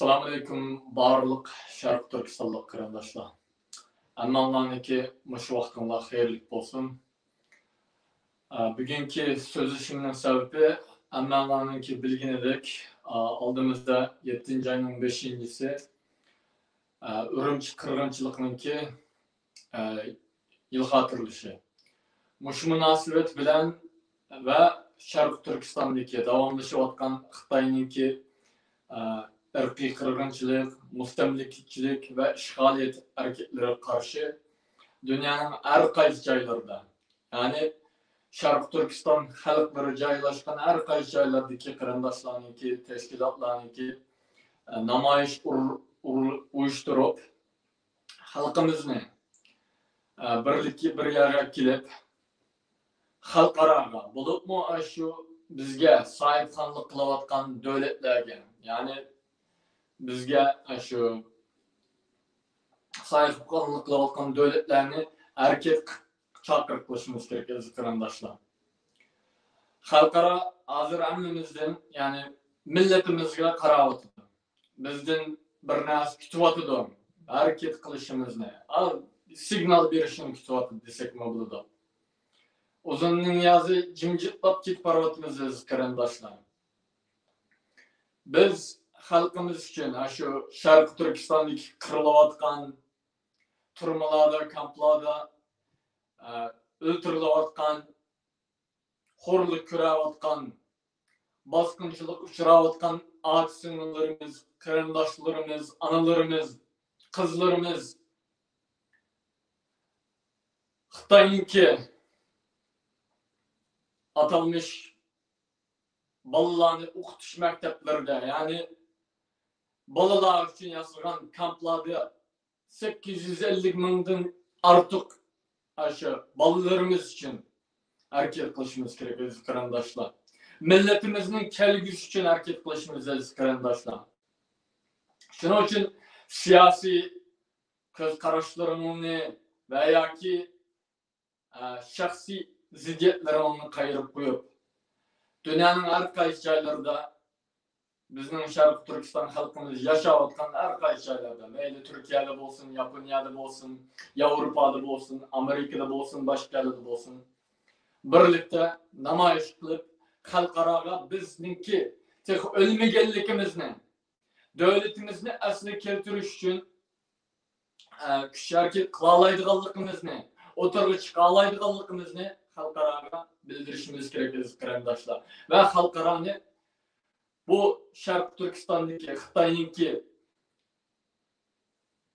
Assalamu alaikum barlık Şarkı Türkistanlık kırandaşlar. Anmanlarınki muş vaxtınlar xeyirlik bolsun. Bugünkü sözüşümün sebebi anmanlarınki bilginedek aldığımızda 7. ayının 5.'si Ürümçi kırgınçılıkınki yıl hatırlışı. Muş münasibet bilen ve Şarkı Türkistan'daki davamlışı vatkan Xitay'ınki ırkî kırgınçılık, mustamlikçilik ve işgaliyet hareketlere karşı dünyanın her kaysi caylarında, yani Şarkı Türkistan halkları caylaşkan her kaysi caylardaki kırandaşlarınki, teşkilatlarınki namayış uyuşturup halkımızı birlikte bir yere kilip halkaraga bulup mu şu bizge sahiphanlık kılavatkan devletlerge, yani bizge şu sahiphanlık kılavatkan devletlerini erkek çakırıp koşmamız gerek kırandaşlar. Halkara hazır emrimizden, yani milletimizge karavatı. Bizden bir nas kütüvatıdır. Hareket kılışımız ne? Signal berişini kütüvatı desek mi buludu? Uzunun yazı cimcitlap git paravatımızız kırandaşlar. Biz halkımız için şu Şarkı Türkistan'daki kırılavatkan turmalarda, kamplarda öldürülavatkan, horluk küravatkan, baskınçılık uçuravatkan ağaç sınırlarımız, kırandaşlarımız, analarımız, kızlarımız, Xitay'ınki atılmış balalarını okutuş mekteplerde, yani balalar için yazılgan kamplarda 850 mindən artık aşı balalarımız için hareket kılışımız gerek kırandaşlar. Milletimizin kelgüsü için hareket kılışımız kırandaşlar. Şunun için siyasi göz karışlarını veya ki şahsi ziddiyetlerini kayırıp koyup dünyanın her kaysi caylarında bizim Şarkı Türkistan halkımız yaşavatkan her kaysi caylarda, meyli Türkiye'de bolsun, Japonya'da bolsun, Avrupa'da bolsun, Amerika'da bolsun, başka yerlerde bolsun, birlikte namayış kılıp halkaraga bizninki tek ölmegenlikimizni, devletimizni asli keltiriş için küçük hareket kılalaydıganlıkimizni, oturgu çıkalaydıganlıkimizni halkaraga bildirişimiz gerek kırandaşlar. Ve halkarani bu Şarkı Türkistan'daki Xitay'ınki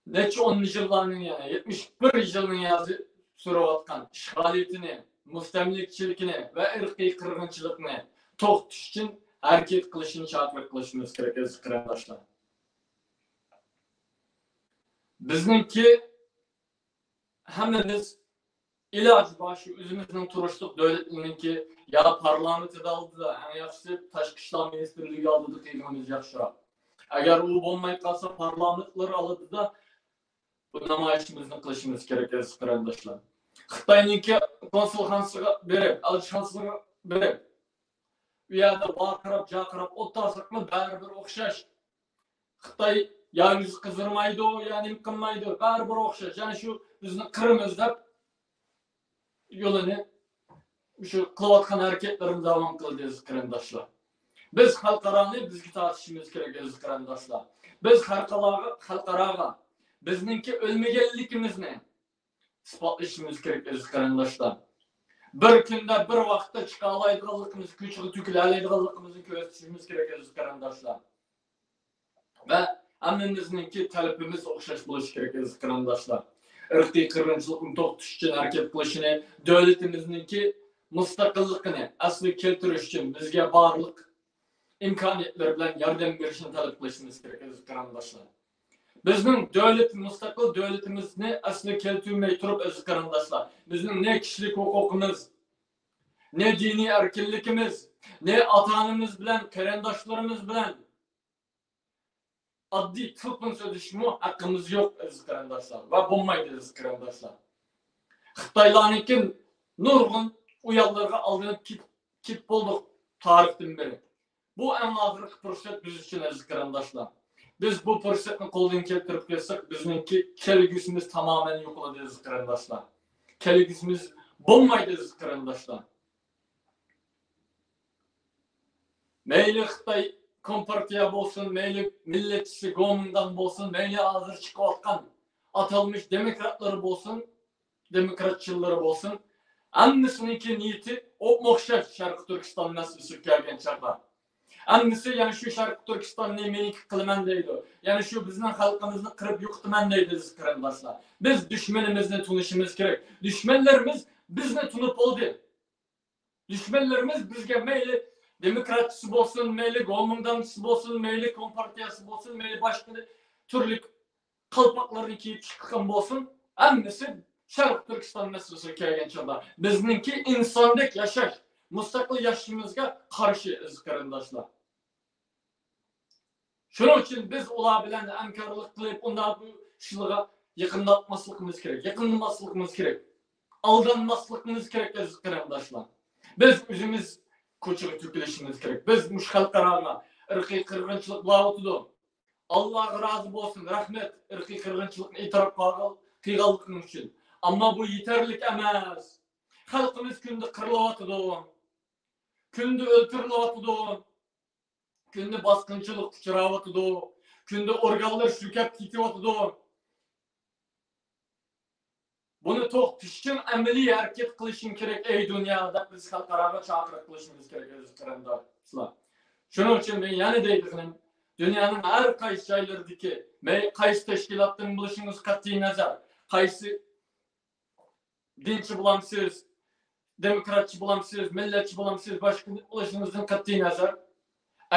neçe 10 yıllarının, yani 71 yılının yazı sürevatkan işgaliyetini, mustamlikçilikini ve ırkî kırgınçılıkını to'xtatish için hareket kılışını çağrı kılışımız gerek kırandaşlar. Bizninki hemmemiz ilaç başı özümüzün turuşluq devletininki ya parlamenti aldı da en yaxşı Taşqı İşler Ministerliği aldı qeygimiz yaxşıra. Eğer o olmay qalsa parlamentleri aldı da bu namayışımızı kılışımız gerek kırandaşlar. Xitay'ınki konsulxanasıga berip, elçixanasıga berip, u yerda baqirab, jaqirab o'tirsak-mı baribir o'xshash. Xitay ya yüz kızdırmaydı o, yani imkınmaydı. Baribir o'xshash. Yani şu bizni qirimiz deb yolunu şu kılavatkan hareketlerimiz devam kılacağız kırandaşlar. Biz halkarani bizgi tartışımız gerek kırandaşlar. Biz halkaraga bizninki ölmegenlikimizni ispatlaşımız gerek kırandaşlar. Bir günde bir vaqtda çıkalaydıganlığımız, küçük tükülalaydıganlığımızı gösterişimiz gerek kırandaşlar. Ve hammamizninki talabimiz o'xshash bo'lishi kerak kırandaşlar. Irqiy qirg'inchilikni to'xtatish uchun harakat qilishini, davlatimizningki mustaqilligini asli keltirish uchun bizga barliq imkoniyatlar bilan yordam berishini talab qilishimiz kerak qarindoshlar. Bizning davlat mustaqil davlatimizni asli keltirmay turib qarindoshlar, bizning ne kishilik huquqimiz, ne diniy erkinlikimiz, ne ota-onamiz bilan, qarindoshlarimiz bilan adli tıpın sözleşme hakkımız yok qarindoshlar ve bo'lmaydi qarindoshlar. Xitaylarninki nurg'un uyallarga alınıp kit bulduk tarihten beri. Bu en ahırki fırsat biz için qarindoshlar. Biz bu fırsatni qo'ldan keltirib kelsak, bizningki kelgusimiz tamamen yo'qoladi aziz qarindoshlar. Kelgusimiz bo'lmaydi aziz qarindoshlar. Meyli Xitoy kompartiya bo'lsin, meyli millatchi Gomindan bo'lsin, meyli hozir chiqayotgan atalmış demokratlar bo'lsin, demokratchilar bo'lsin, hammasiningki niyati o'xshash Sharq Turkiston masalasi kelgan chaqlar. Hammasi yani şu Sharq Turkistonni meniki qilaman deydi. Yani şu bizning xalqimizni qirib yo'qitaman deydi aziz qarindoshlar. Biz dushmanimizni tunishimiz kerak. Dushmanlarimiz bizni tunib oldi. Dushmanlarimiz bizga meyli demokratçısı bo'lsin, meyli Gomindanchisi bo'lsin, meyli kompartiyasi bo'lsin, meyli boshqa turli qalpoqlarni kiyib chiqqan bo'lsin, hammasi Sharq Turkiston masalasiga kelgan chog'da bizningki insondek yashash, mustaqil yashashimizga qarshi aziz qarindoshlar. Shuning uchun biz ular bilan hamkorlik qilib, unda bu ishlarga yaqinlashmasligimiz kerak, yaqinlamasligimiz kerak, aldanmasligimiz kerak aziz qarindoshlar. Biz o'zimiz ko'chaga to'kilishimiz kerak. Biz mush xalqaro irqiy qirg'inchilik bo'layotdi. Allohga rozi bo'lsin, rahmat irqiy qirg'inchilikni e'tirof qilganligimiz uchun. Ammo bu yetarli emas. Xalqimiz kunda qirilyotdi. Kunda o'ltirilyotdi. Kunda bosqinchilik uchrayotdi. Kunda organlar shukab ketyotdi. Bunu to'xtatish uchun amaliy harakat qilishing kerak ey dunyoda. Biz xalqaro chaqiriq qilishimiz kerak aziz qarindoshlar. Shuning uchun men yana deydiganim, dunyoning har qaysi joylaridagi, qaysi tashkilotdan bo'lishingiz qat'iy nazar, qaysi dinchi bo'lamsiz, demokratchi bo'lamsiz, millatchi bo'lamsiz, boshqa bo'lishingizdan qat'iy nazar,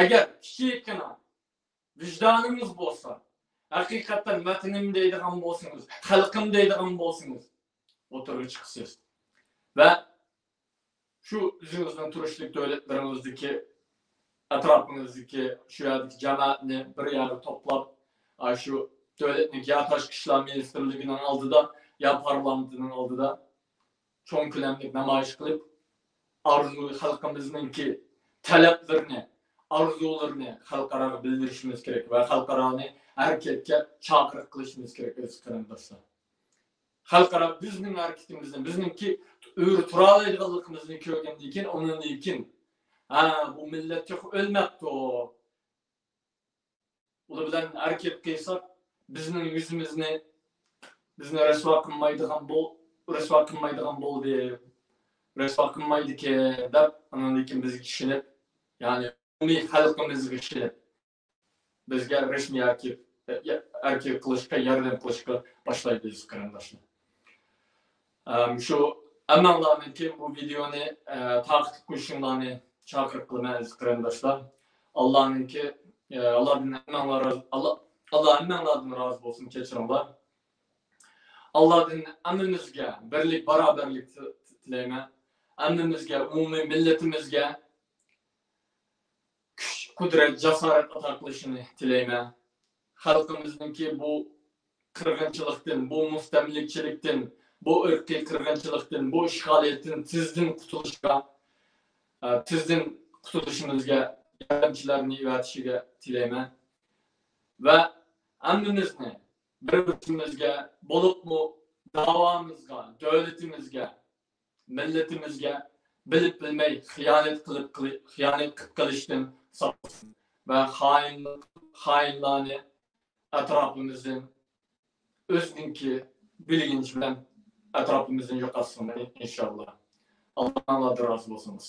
agar kichikina vicdanınız bo'lsa, haqiqatan vatanim deydigan bo'lsangiz, xalqim deydigan bo'lsangiz, o'tirib chiqsiz. Va shu o'zingizning turishlik davlatlarimizdagi atrofimizdagi shu yerdagi jamoatni bir yerga to'plab, shu davlatning ya tashqi ishlar ministrligining oldida, ya parlamentining oldida cho'ng ko'lamli namoyish qilib, xalqimizningki talablarini, arzularını xalqaro bildirishimiz kerak va xalqaroni harakatga chaqiriq qilishimiz kerak aziz qarindoshlar. Xalqaro bizning harakatimizni, bizningki o'ri tura oladiganligimizni ko'rgandan keyin, undan keyin bu millat o'lmabdi. Ular bilan harakat qilsak, bizning yuzimizni bizni rasvo qilmaydigan bo'ldi, rasvo qilmaydi-ki deb, undan keyin bizga tushunib, ya'ni xalqimizga ishilib, bizga rasmiy harakat qilishga, yordam qilishga boshlaydi aziz qarindoshlar. Shu hammanglarni bu videoni taqib qo'yishinglarni chaqiriq qilaman aziz qarindoshlar. Allah hammanglardan rozi bo'lsin, kechiringlar. Allohdan hammamizga birlik, barobarlik tilayman. Hammamizga, umumiy millatimizga kudret, cesaret ato qilishini tilayman. Xalqimizningki bu qirg'inchilikdan, bu mustamlikchilikdan, bu irqiy qirg'inchilikdan, bu ishg'oliyatdan tizdan qutulishimizga yordamchilarni evatishiga tilayman. Va hammamizni bir-birimizga, bo'libmi davomizga, davlatimizga, millatimizga bilib bilmay xiyonat qilishdan saqlasin va xoinlarni atrofimizdan o'ziningki bilginch bilan atrofimizdan yo'qotsin inshaalloh. Alloh razı olsun.